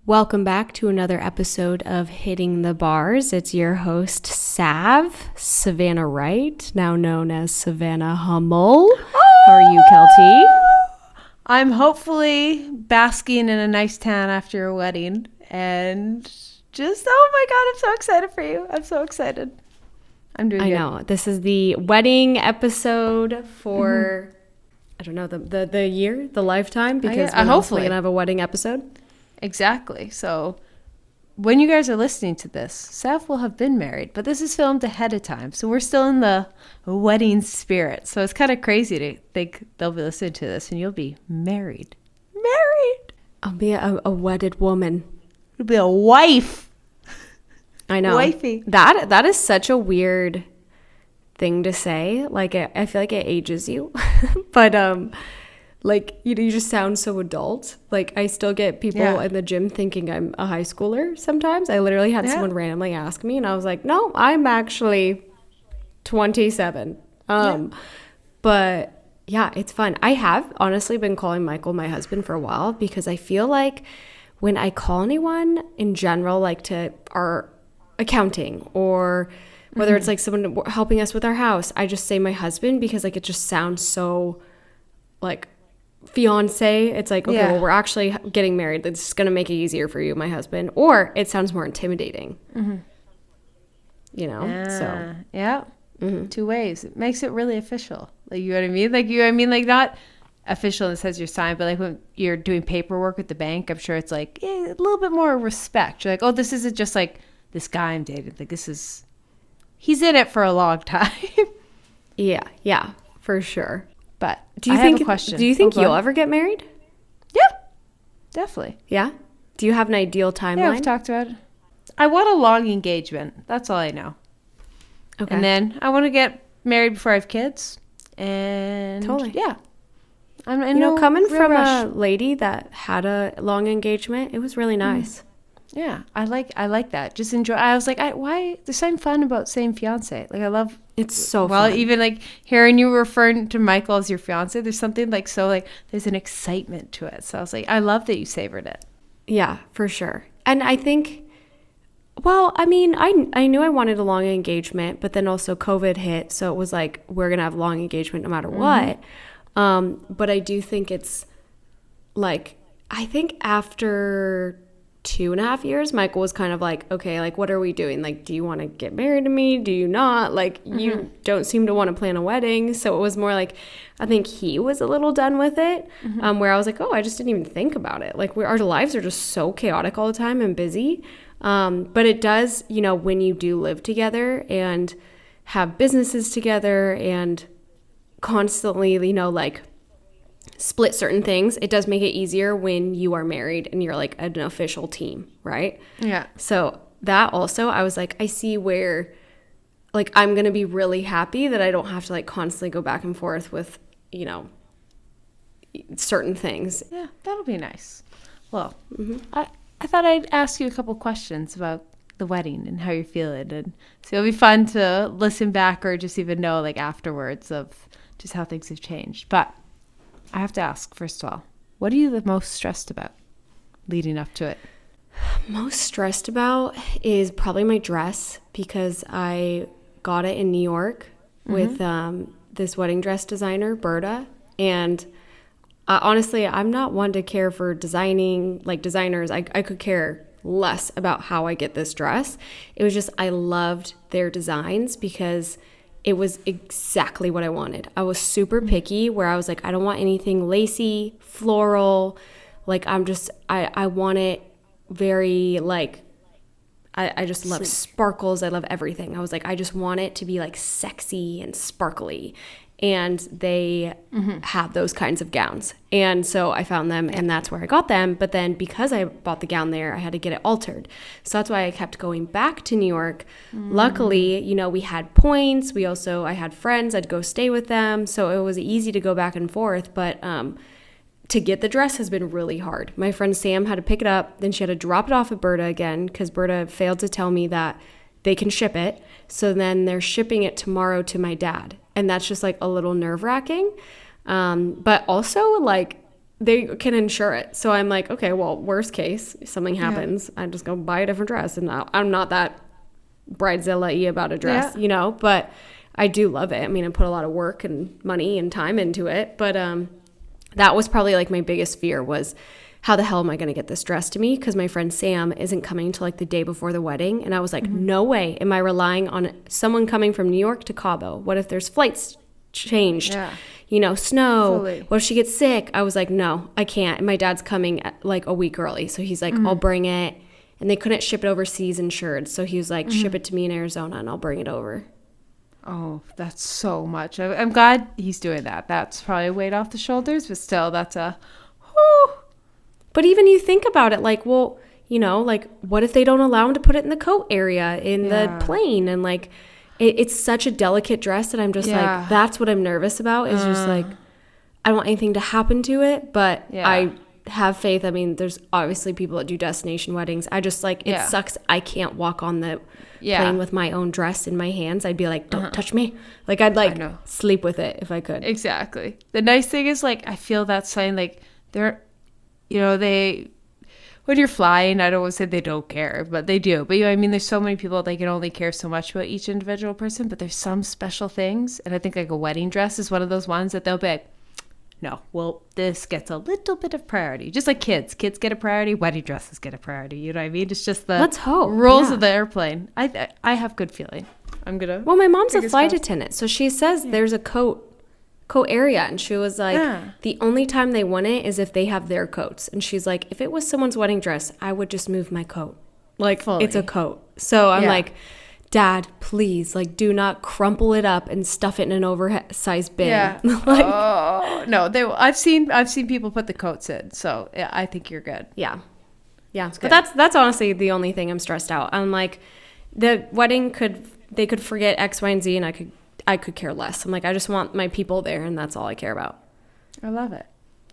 Welcome back to another episode of Hitting the Bars. It's your host, Savannah Wright, now known as Savannah Hummel. How are you, Kelty? I'm hopefully basking in a nice tan after your wedding. And just, oh my God, I'm so excited for you. I'm so excited. I'm doing good. I know. This is the wedding episode for, I don't know, the year, the lifetime, because we're hopefully going to have a wedding episode. Exactly. So when you guys are listening to this, Sav will have been married, but this is filmed ahead of time. So we're still in the wedding spirit. So it's kind of crazy to think they'll be listening to this and you'll be married. Married. I'll be a wedded woman. You'll be a wife. I know. Wifey. That is such a weird thing to say. Like, I feel like it ages you. But, like, you just sound so adult. Like, I still get people in the gym thinking I'm a high schooler sometimes. I literally had someone randomly ask me, and I was like, no, I'm actually 27. But, yeah, it's fun. I have honestly been calling Michael my husband for a while because I feel like when I call anyone in general, like to our accounting or whether it's like someone helping us with our house, I just say my husband because, like, it just sounds so, like, fiance. It's like, okay, well, we're actually getting married. This is going to make it easier for you, my husband. Or it sounds more intimidating. You know? So. Yeah. Two ways. It makes it really official. Like, you know what I mean? Like, not official in the sense you're signed, but like when you're doing paperwork with the bank, I'm sure it's like a little bit more respect. You're like, oh, this isn't just like this guy I'm dating. Like, he's in it for a long time. Yeah, for sure. But do you think you'll ever get married? Yeah, definitely. Yeah? Do you have an ideal timeline? Yeah, we've talked about it. I want a long engagement. That's all I know. Okay. And then I want to get married before I have kids. And totally. Yeah. Coming from a lady that had a long engagement, it was really nice. Yeah, I like that. Just enjoy. I was like, why? There's something fun about saying fiance. Like, I love. It's so fun. Well, even like hearing you referring to Michael as your fiance, there's something like so like there's an excitement to it. So I was like, I love that you savored it. Yeah, for sure. And I think, well, I mean, I knew I wanted a long engagement, but then also COVID hit, so it was like we're gonna have a long engagement no matter what. But I do think it's like, I think after 2.5 years, Michael was kind of like, okay, like, what are we doing? Like, do you want to get married to me? Do you not? Like, you don't seem to want to plan a wedding. So it was more like, I think he was a little done with it, where I was like, oh, I just didn't even think about it. Like, our lives are just so chaotic all the time and busy. But it does, when you do live together and have businesses together and constantly, like, split certain things, it does make it easier when you are married and you're like an official team, right? Yeah. So that also, I was like, I see where, like, I'm gonna be really happy that I don't have to like constantly go back and forth with, certain things. Yeah, that'll be nice. Well, I thought I'd ask you a couple questions about the wedding and how you're feeling, and so it'll be fun to listen back or just even know like afterwards of just how things have changed. But I have to ask, first of all, what are you the most stressed about leading up to it? Most stressed about is probably my dress, because I got it in New York with this wedding dress designer, Berta. And honestly, I'm not one to care for designing, like designers. I could care less about how I get this dress. It was just, I loved their designs because it was exactly what I wanted. I was super picky, where I was like, I don't want anything lacy, floral. Like, I want it very, like, I just love sparkles. I love everything. I was like, I just want it to be like sexy and sparkly. And they have those kinds of gowns. And so I found them, and that's where I got them. But then because I bought the gown there, I had to get it altered. So that's why I kept going back to New York. Luckily, we had points. I had friends. I'd go stay with them. So it was easy to go back and forth. But to get the dress has been really hard. My friend Sam had to pick it up. Then she had to drop it off at Berta again, because Berta failed to tell me that they can ship it. So then they're shipping it tomorrow to my dad. And that's just like a little nerve-wracking. But also, like, they can insure it. So I'm like, okay, well, worst case, something happens, I just go buy a different dress. And I'm not that bridezilla-y about a dress, you know, but I do love it. I mean, I put a lot of work and money and time into it, but that was probably like my biggest fear was, how the hell am I going to get this dress to me? Because my friend Sam isn't coming till like the day before the wedding. And I was like, no way am I relying on someone coming from New York to Cabo. What if there's flights changed? Yeah. You know, snow. Fully. What if she gets sick? I was like, no, I can't. And my dad's coming like a week early. So he's like, I'll bring it. And they couldn't ship it overseas insured. So he was like, ship it to me in Arizona and I'll bring it over. Oh, that's so much. I'm glad he's doing that. That's probably a weight off the shoulders, but still, that's a, whew. But even you think about it, like, well, you know, like, what if they don't allow him to put it in the coat area in the plane? And like, it's such a delicate dress that I'm just like, that's what I'm nervous about, is just like, I don't want anything to happen to it, but I have faith. I mean, there's obviously people that do destination weddings. I just like, it sucks. I can't walk on the plane with my own dress in my hands. I'd be like, don't touch me. Like, I'd like sleep with it if I could. Exactly. The nice thing is, like, I feel that saying, like, they're, you know, when you're flying, I don't want to say they don't care, but they do. But, you know, I mean, there's so many people, they can only care so much about each individual person, but there's some special things. And I think like a wedding dress is one of those ones that they'll be like, no, well, this gets a little bit of priority. Just like kids. Kids get a priority, wedding dresses get a priority. You know what I mean? It's just the Let's hope. rules of the airplane. I have good feeling. I'm going to. Well, my mom's a flight attendant, so she says there's a coat area, and she was like, the only time they want it is if they have their coats. And she's like, if it was someone's wedding dress, I would just move my coat. Like, it's a coat. So I'm like, Dad, please, like, do not crumple it up and stuff it in an oversized bin. Yeah. Like, oh no, I've seen people put the coats in, so yeah, I think you're good. Yeah. But that's honestly the only thing I'm stressed out. I'm like, the wedding they could forget X, Y, and Z, and I could care less. I'm like, I just want my people there, and that's all I care about. I love it.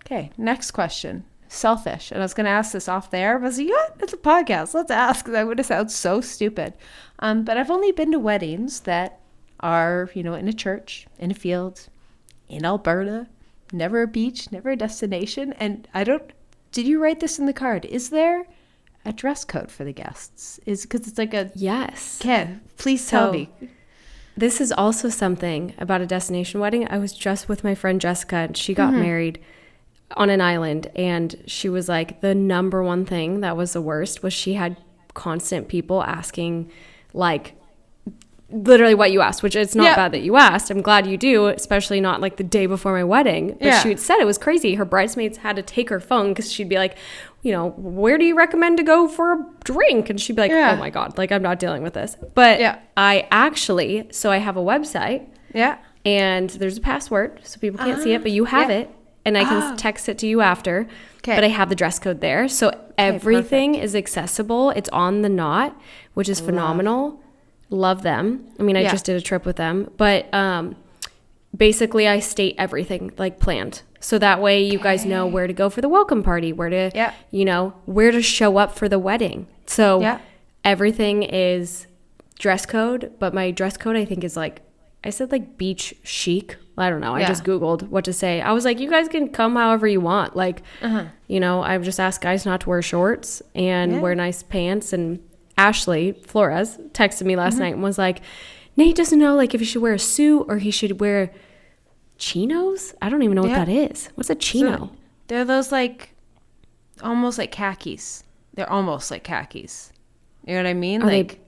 Okay, next question. Selfish. And I was going to ask this off there, but I was like, yeah, it's a podcast. Let's ask, because I would have sounded so stupid. But I've only been to weddings that are, you know, in a church, in a field, in Alberta, never a beach, never a destination. And did you write this in the card? Is there a dress code for the guests? Because it's like a... Yes. Okay, please tell me. This is also something about a destination wedding. I was just with my friend Jessica, and she got married on an island, and she was like, the number one thing that was the worst was she had constant people asking, like, literally what you asked, which it's not bad that you asked. I'm glad you do, especially not like the day before my wedding. But she said it was crazy. Her bridesmaids had to take her phone because she'd be like, you know, where do you recommend to go for a drink? And she'd be like, oh my God, like, I'm not dealing with this. But I actually, so I have a website. Yeah. And there's a password, so people can't see it, but you have it. And I can text it to you after. Okay. But I have the dress code there. So everything is accessible. It's on The Knot, which is phenomenal. Love them. I mean, I just did a trip with them. But basically, I state everything, like, planned. So that way you guys know where to go for the welcome party, where to, you know, where to show up for the wedding. So everything is dress code. But my dress code, I think, is like, I said like beach chic. I don't know. I just Googled what to say. I was like, you guys can come however you want. Like, you know, I've just asked guys not to wear shorts and wear nice pants. And Ashley Flores texted me last night and was like, Nate doesn't know, like, if he should wear a suit or he should wear chinos. I don't even know what that is. What's a chino? So they're those, like, almost like khakis. They're almost like khakis. You know what I mean? Are like,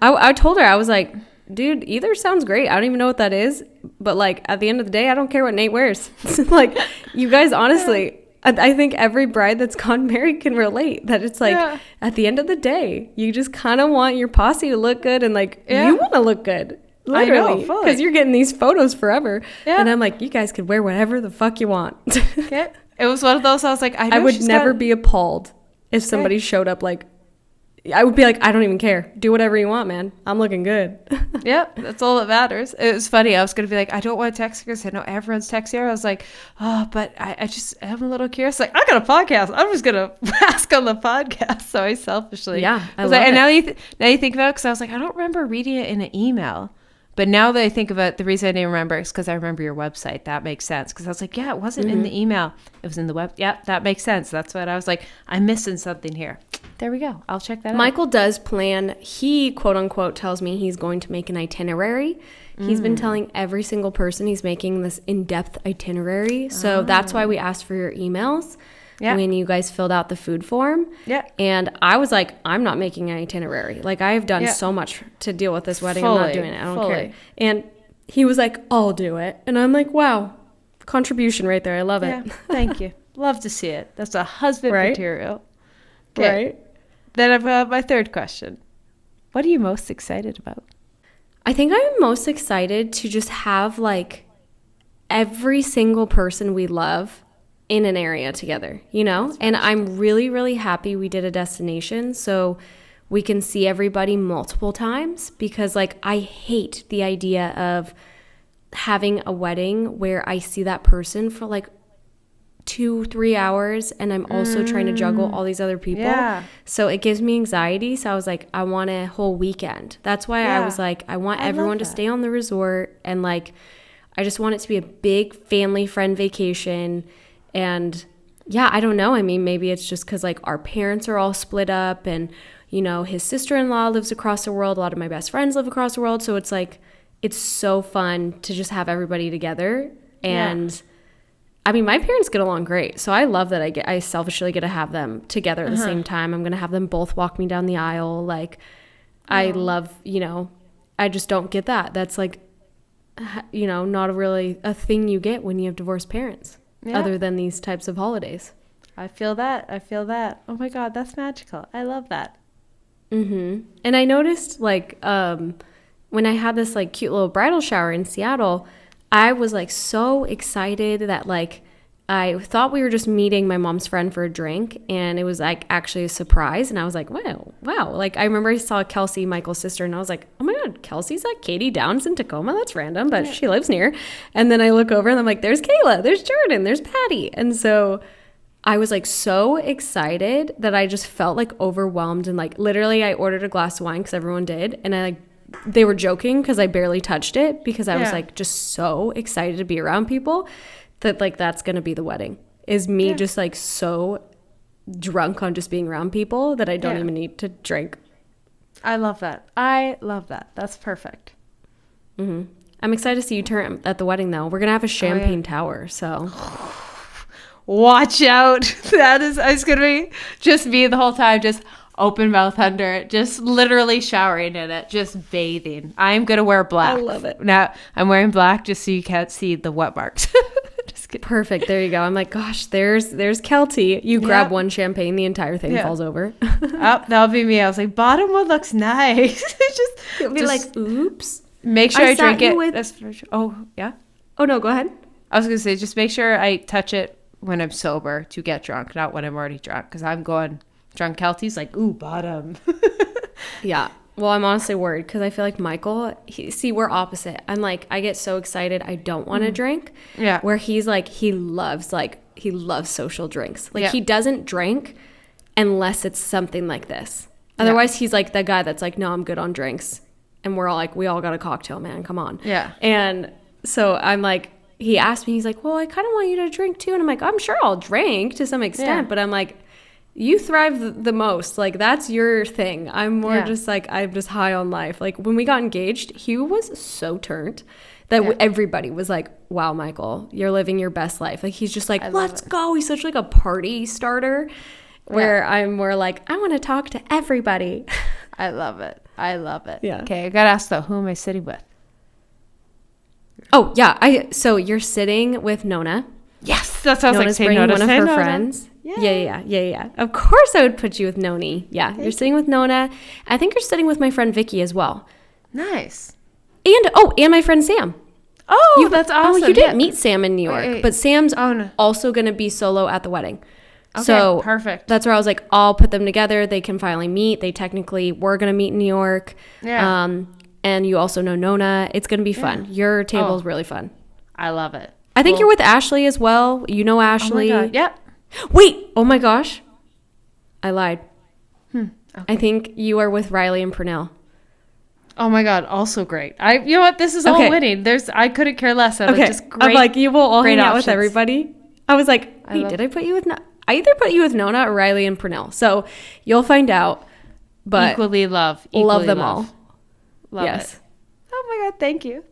I told her, I was like, dude, either sounds great. I don't even know what that is. But, like, at the end of the day, I don't care what Nate wears. Like, you guys, honestly, I think every bride that's gone married can relate. That it's like, at the end of the day, you just kind of want your posse to look good. And, like, you want to look good. Literally. Because you're getting these photos forever. Yeah. And I'm like, you guys could wear whatever the fuck you want. Okay. It was one of those, I was like, I would never be appalled if somebody showed up like, I would be like, I don't even care. Do whatever you want, man. I'm looking good. Yep, that's all that matters. It was funny. I was going to be like, I don't want to text her because I know everyone's texting her. I was like, oh, but I just am a little curious. Like, I got a podcast. I'm just going to ask on the podcast. So I selfishly. Yeah, I love it. And now you think about it, because I was like, I don't remember reading it in an email. But now that I think of it, the reason I didn't remember is because I remember your website. That makes sense. Because I was like, yeah, it wasn't in the email. It was in the web. Yeah, that makes sense. That's what I was like, I'm missing something here. There we go. I'll check that out. Michael does plan. He, quote unquote, tells me he's going to make an itinerary. He's been telling every single person he's making this in-depth itinerary. So that's why we asked for your emails when you guys filled out the food form. Yeah. And I was like, I'm not making an itinerary. Like, I have done so much to deal with this wedding. I'm not doing it. I don't care. And he was like, I'll do it. And I'm like, wow, contribution right there. I love it. Thank you. Love to see it. That's a husband material. Okay. Right. Then I've got my third question. What are you most excited about? I think I'm most excited to just have like every single person we love in an area together, you know? And I'm really, really happy we did a destination so we can see everybody multiple times, because like I hate the idea of having a wedding where I see that person for like 2-3 hours and I'm also trying to juggle all these other people. So it gives me anxiety. So I was like, I want a whole weekend. That's why I was like, I want everyone to stay on the resort, and like I just want it to be a big family friend vacation. And yeah, I don't know. I mean, maybe it's just because like our parents are all split up, and you know, his sister-in-law lives across the world. A lot of my best friends live across the world. So it's like, it's so fun to just have everybody together. And I mean, my parents get along great. So I love that I selfishly get to have them together at the same time. I'm going to have them both walk me down the aisle. Like, I love, you know, I just don't get that. That's like, you know, not really a thing you get when you have divorced parents other than these types of holidays. I feel that. Oh my God, that's magical. I love that. And I noticed like when I had this like cute little bridal shower in Seattle, I was like so excited that like I thought we were just meeting my mom's friend for a drink, and it was like actually a surprise. And I was like, wow. Like I remember I saw Kelsey, Michael's sister, and I was like, oh my God, Kelsey's at Katie Downs in Tacoma. That's random, but she lives near. And then I look over and I'm like, there's Kayla, there's Jordan, there's Patty. And so I was like so excited that I just felt like overwhelmed, and like literally I ordered a glass of wine because everyone did, and I like they were joking because I barely touched it because I was like just so excited to be around people that like that's gonna be the wedding, is me just like so drunk on just being around people that I don't even need to drink. I love that. That's perfect. I'm excited to see you turn at the wedding though. We're gonna have a champagne tower, so watch out. That is, it's gonna be just me the whole time, just open mouth under it, just literally showering in it, just bathing. I'm gonna wear black. I love it. Now I'm wearing black just so you can't see the wet marks. Just kidding. Perfect. There you go. I'm like, gosh, there's Kelty. You grab one champagne, the entire thing falls over. Oh, that'll be me. I was like, bottom one looks nice. You'll be like, oops. Make sure I drink it. That's for sure. Oh yeah. Oh no, go ahead. I was gonna say, just make sure I touch it when I'm sober to get drunk, not when I'm already drunk, because I'm going drunk. Kelty's like, ooh, bottom. Yeah. Well, I'm honestly worried because I feel like Michael, we're opposite. I'm like, I get so excited, I don't want to drink. Yeah. Where he's like, he loves social drinks. Like he doesn't drink unless it's something like this. Otherwise, he's like the guy that's like, no, I'm good on drinks. And we're all like, we all got a cocktail, man. Come on. Yeah. And so I'm like, he asked me, he's like, well, I kind of want you to drink too. And I'm like, I'm sure I'll drink to some extent, but I'm like, you thrive the most. Like, that's your thing. I'm more just like, I'm just high on life. Like, when we got engaged, he was so turned that everybody was like, wow, Michael, you're living your best life. Like, he's just like, let's go. He's such like a party starter, where I'm more like, I want to talk to everybody. I love it. Yeah. Okay, I got to ask though, who am I sitting with? Oh, yeah. So you're sitting with Nona. Yes, that sounds Nona's like bringing one of her friends. Yeah. Of course I would put you with Noni. Yeah, you're sitting with Nona. I think you're sitting with my friend Vicky as well. Nice. And my friend Sam. Oh, that's awesome. Oh, you didn't meet Sam in New York, but Sam's also going to be solo at the wedding. Okay, so perfect. That's where I was like, I'll put them together. They can finally meet. They technically were going to meet in New York. Yeah. And you also know Nona. It's going to be fun. Your table is really fun. I love it. I think you're with Ashley as well. You know Ashley. Oh my God. Yep. Wait. Oh my gosh. I lied. Okay. I think you are with Riley and Pernell. Oh my God, also great. You know what? This is all Okay. winning. I couldn't care less. Okay. Just great. I'm like, you will all great hang out with options. everybody. I was like, hey, did I put you with I either put you with Nona or Riley and Pernell. So you'll find out. But Equally love them all. Love Yes. it. Oh my God, thank you.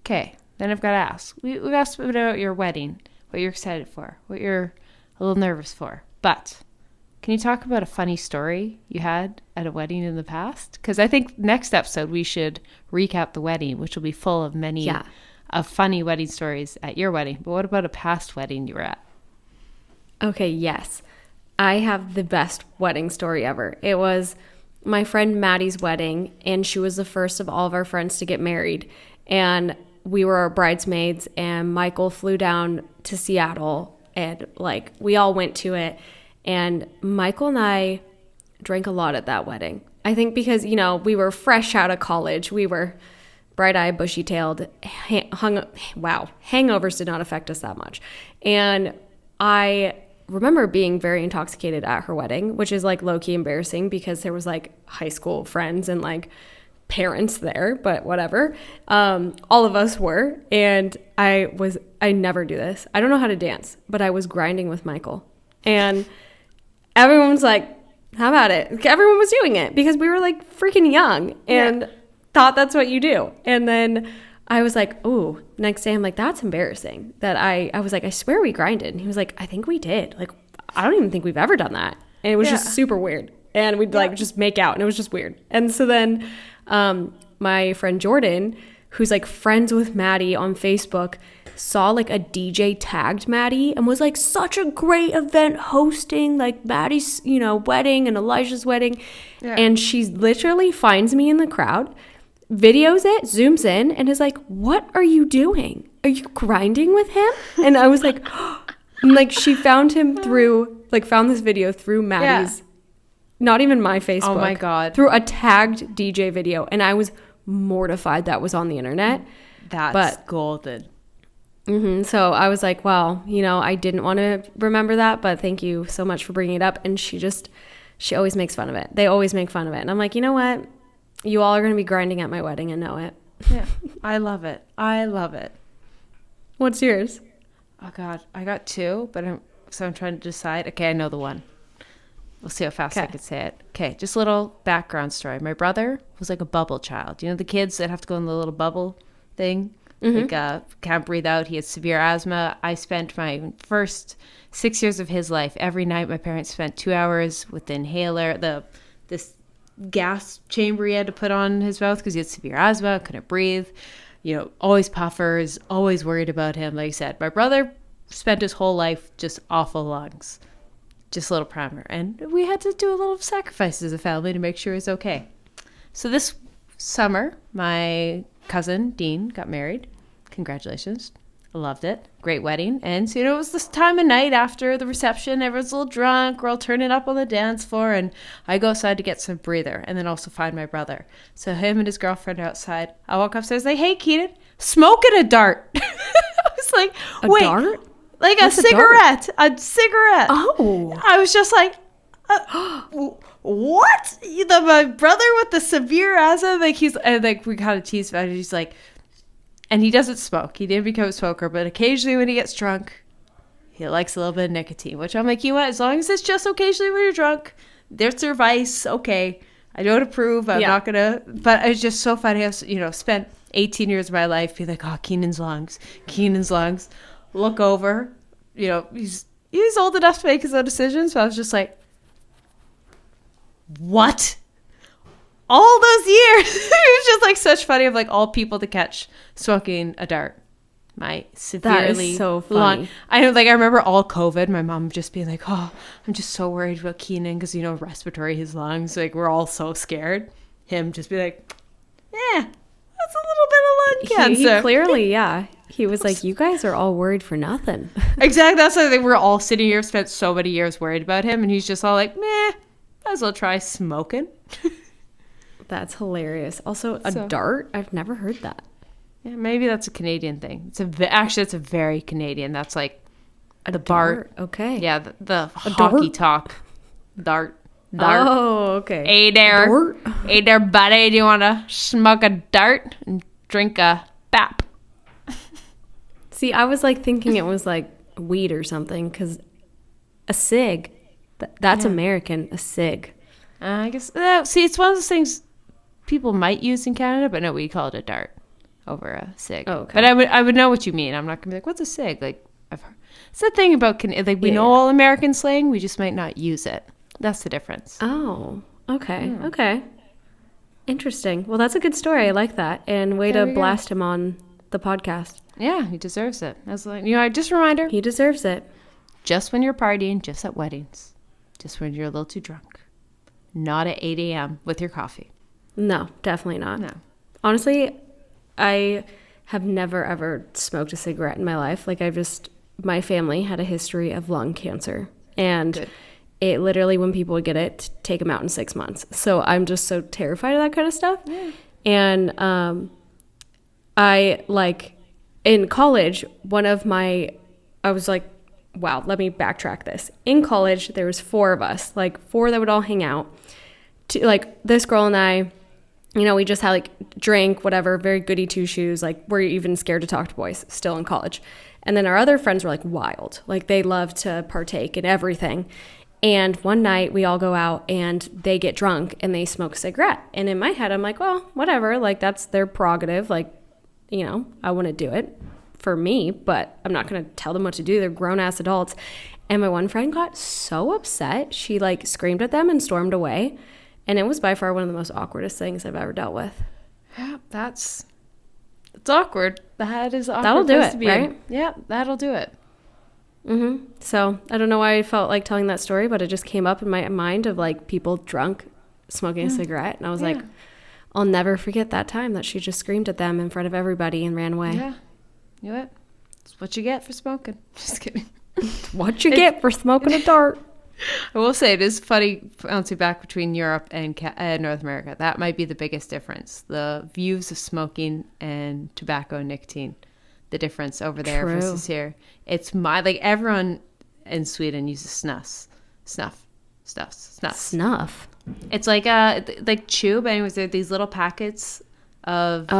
Okay, then I've got to ask. We've asked about your wedding, what you're excited for, what you're a little nervous for. But can you talk about a funny story you had at a wedding in the past? Because I think next episode we should recap the wedding, which will be full of many of funny wedding stories at your wedding. But what about a past wedding you were at? Okay, yes. I have the best wedding story ever. It was my friend Maddie's wedding, and she was the first of all of our friends to get married. And we were our bridesmaids, and Michael flew down to Seattle, and like we all went to it. And Michael and I drank a lot at that wedding. I think because, we were fresh out of college. We were bright-eyed, bushy-tailed. Hangovers did not affect us that much. And I remember being very intoxicated at her wedding, which is like low-key embarrassing because there was like high school friends and like parents there, but whatever. All of us were. And I never do this. I don't know how to dance, but I was grinding with Michael. And everyone was like, how about it? Everyone was doing it because we were like freaking young and thought that's what you do. And then I was like, ooh, next day I'm like, that's embarrassing. That I was like, I swear we grinded. And he was like, I think we did. Like, I don't even think we've ever done that. And it was just super weird. And we'd like just make out and it was just weird. And so then my friend Jordan, who's like friends with Maddie on Facebook, saw like a DJ tagged Maddie and was like, such a great event hosting like Maddie's, wedding and Elijah's wedding. Yeah. And she literally finds me in the crowd, videos it, zooms in, and is like, what are you doing? Are you grinding with him? And I was like, and like she found him found this video through Maddie's, not even my Facebook. Oh my God. Through a tagged DJ video. And I was mortified that was on the internet. That's golden. So I was like, well, I didn't want to remember that, but thank you so much for bringing it up. And she always makes fun of it. They always make fun of it. And I'm like, you know what? You all are going to be grinding at my wedding and know it. Yeah. I love it. What's yours? Oh God, I got two, but I'm trying to decide. Okay, I know the one. We'll see how fast I can say it. Okay, just a little background story. My brother was like a bubble child. You know the kids that have to go in the little bubble thing? Can't breathe out. He had severe asthma. I spent my first 6 years of his life, every night my parents spent 2 hours with the inhaler, this gas chamber he had to put on his mouth because he had severe asthma, couldn't breathe, always puffers, always worried about him. Like I said, my brother spent his whole life just awful lungs, just a little primer. And we had to do a little sacrifice as a family to make sure he was okay. So this summer, my cousin Dean got married. Congratulations. I loved it. Great wedding. And so, it was this time of night after the reception. Everyone's a little drunk. We're all turning up on the dance floor. And I go outside to get some breather and then also find my brother. So him and his girlfriend are outside. I walk upstairs like, hey, Keenan, smoking a dart. I was like, wait. A dart? Like a cigarette. A cigarette. Oh. I was just like, what? My brother with the severe asthma, we kind of teased about it. He's like, and he doesn't smoke. He didn't become a smoker, but occasionally when he gets drunk, he likes a little bit of nicotine, which I'm like, you know what? As long as it's just occasionally when you're drunk, there's your vice. Okay. I don't approve. I'm not going to, but it's just so funny. I've, spent 18 years of my life being like, oh, Keenan's lungs. Look over, he's old enough to make his own decisions. So I was just like, what? All those years. It was just like such funny of like all people to catch smoking a dart. My severely that is so funny. I remember all COVID, my mom just being like, oh, I'm just so worried about Keenan because, respiratory, his lungs, like we're all so scared. Him just be like, that's a little bit of lung cancer. He clearly, he was like, you guys are all worried for nothing. Exactly. That's why we're all sitting here, spent so many years worried about him. And he's just all like, might as well try smoking. That's hilarious. Also, a dart? I've never heard that. Yeah, maybe that's a Canadian thing. It's a very Canadian. That's like the dart. Okay. Yeah, the hockey talk. Dart. Dart. Oh, okay. Hey there. Dart? Hey there, buddy. Do you want to smoke a dart and drink a bap? See, I was like thinking it was like weed or something because a cig, that's American, a cig. I guess. See, it's one of those things people might use in Canada, but no, we call it a dart over a cig. Oh, okay. But I would know what you mean. I'm not gonna be like, what's a cig? Like, I've heard. It's the thing about like we know all American slang, we just might not use it. That's the difference. Oh, okay, okay. Interesting. Well, that's a good story. I like that. And way There to we go. blast him on the podcast. Yeah, he deserves it. That's like, just a reminder. He deserves it. Just when you're partying, just at weddings, just when you're a little too drunk, not at 8 a.m. with your coffee. No, definitely not. No. Honestly, I have never ever smoked a cigarette in my life. Like my family had a history of lung cancer, and Good. it literally, when people would get it, take them out in 6 months. So I'm just so terrified of that kind of stuff. Yeah. And I like in college, I was like, wow, let me backtrack this. In college, there was 4 of us, like 4 that would all hang out. Like this girl and I, we just had like drink, whatever, very goody two shoes. Like we're even scared to talk to boys still in college. And then our other friends were like wild. Like they love to partake in everything. And one night we all go out and they get drunk and they smoke a cigarette. And in my head, I'm like, well, whatever. Like that's their prerogative. Like, I want to do it for me, but I'm not going to tell them what to do. They're grown ass adults. And my one friend got so upset. She like screamed at them and stormed away. And it was by far one of the most awkwardest things I've ever dealt with. Yeah, it's awkward. That is awkward. That'll do place it, to be right? in. Yeah, that'll do it. Mm-hmm. So I don't know why I felt like telling that story, but it just came up in my mind of like people drunk smoking a cigarette. And I was like, I'll never forget that time that she just screamed at them in front of everybody and ran away. Yeah. You know what? It's what you get for smoking. Just kidding. What you get for smoking a dart. I will say it is funny bouncing back between Europe and North America. That might be the biggest difference. The views of smoking and tobacco and nicotine. The difference over there True. versus here. It's like everyone in Sweden uses snuff. Snuff. It's like chew, but anyways, there are these little packets of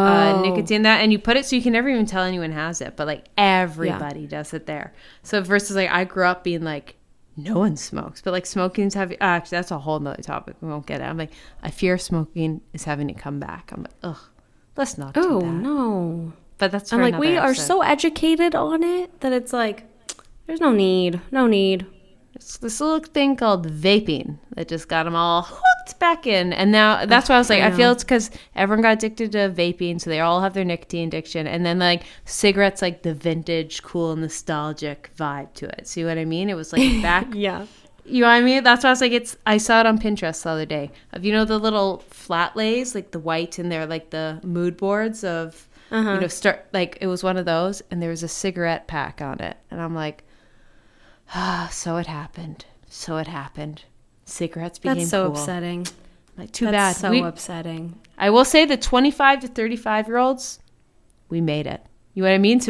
nicotine that, and you put it so you can never even tell anyone has it, but like everybody does it there. So versus like I grew up being like no one smokes, but like smoking's having actually that's a whole nother topic. We won't get it. I'm like I fear smoking is having to come back. I'm like ugh, let's not do that. Oh no. But that's I'm for like, we another are episode. so educated on it that it's like, there's no need. It's this little thing called vaping that just got them all hooked back in. And now that's why I was like, I feel it's because everyone got addicted to vaping. So they all have their nicotine addiction. And then like cigarettes, like the vintage, cool, nostalgic vibe to it. See what I mean? It was like back. Yeah. You know what I mean? That's why I was like, I saw it on Pinterest the other day. Of the little flat lays, like the white, and they're like the mood boards of, it was one of those. And there was a cigarette pack on it. And I'm like, so it happened. Cigarettes became That's so cool. upsetting. Like, too bad. So upsetting. I will say the 25 to 35 year olds, we made it. You know what I mean?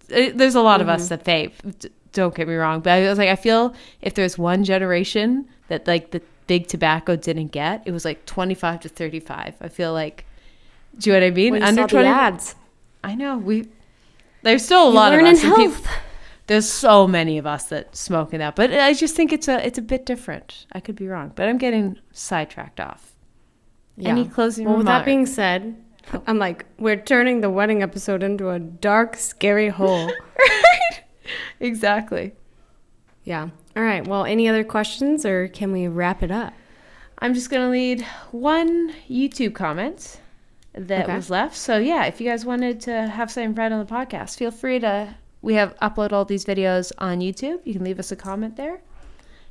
There's a lot of us that vape. Don't get me wrong, but I was like, I feel if there's one generation that like the big tobacco didn't get, it was like 25 to 35. I feel like, do you know what I mean? When you Under saw 20 the ads. I know there's still a lot of learn in us. And health. there's so many of us that smoke in that, but I just think it's a bit different. I could be wrong, but I'm getting sidetracked off. Yeah. Any closing Well, with that remarks? being said, I'm like, we're turning the wedding episode into a dark, scary hole. Exactly. Yeah. All right. Well, any other questions, or can we wrap it up? I'm just going to lead one YouTube comment that was left. So, yeah, if you guys wanted to have something read on the podcast, feel free to. We have upload all these videos on YouTube. You can leave us a comment there.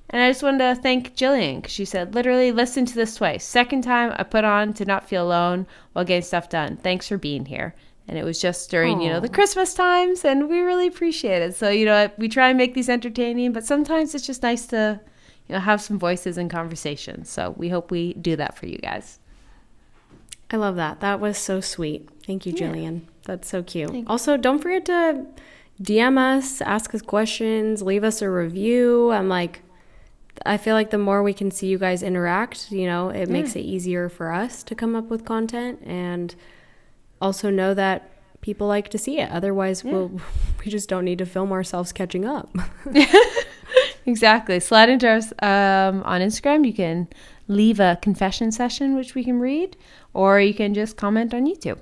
And I just wanted to thank Jillian because she said, literally, listen to this twice. Second time I put on to not feel alone while getting stuff done. Thanks for being here. And it was just during, the Christmas times, and we really appreciate it. So, we try and make these entertaining, but sometimes it's just nice to, have some voices and conversations. So we hope we do that for you guys. I love that. That was so sweet. Thank you, Jillian. That's so cute. Also, don't forget to DM us, ask us questions, leave us a review. I'm like, I feel like the more we can see you guys interact, it makes it easier for us to come up with content, and also know that people like to see it. Otherwise, we just don't need to film ourselves catching up. Exactly. Slide into us on Instagram. You can leave a confession session, which we can read, or you can just comment on YouTube.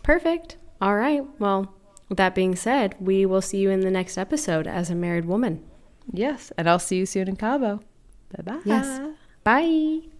Perfect. All right. Well, with that being said, we will see you in the next episode as a married woman. Yes. And I'll see you soon in Cabo. Bye-bye. Yes. Bye.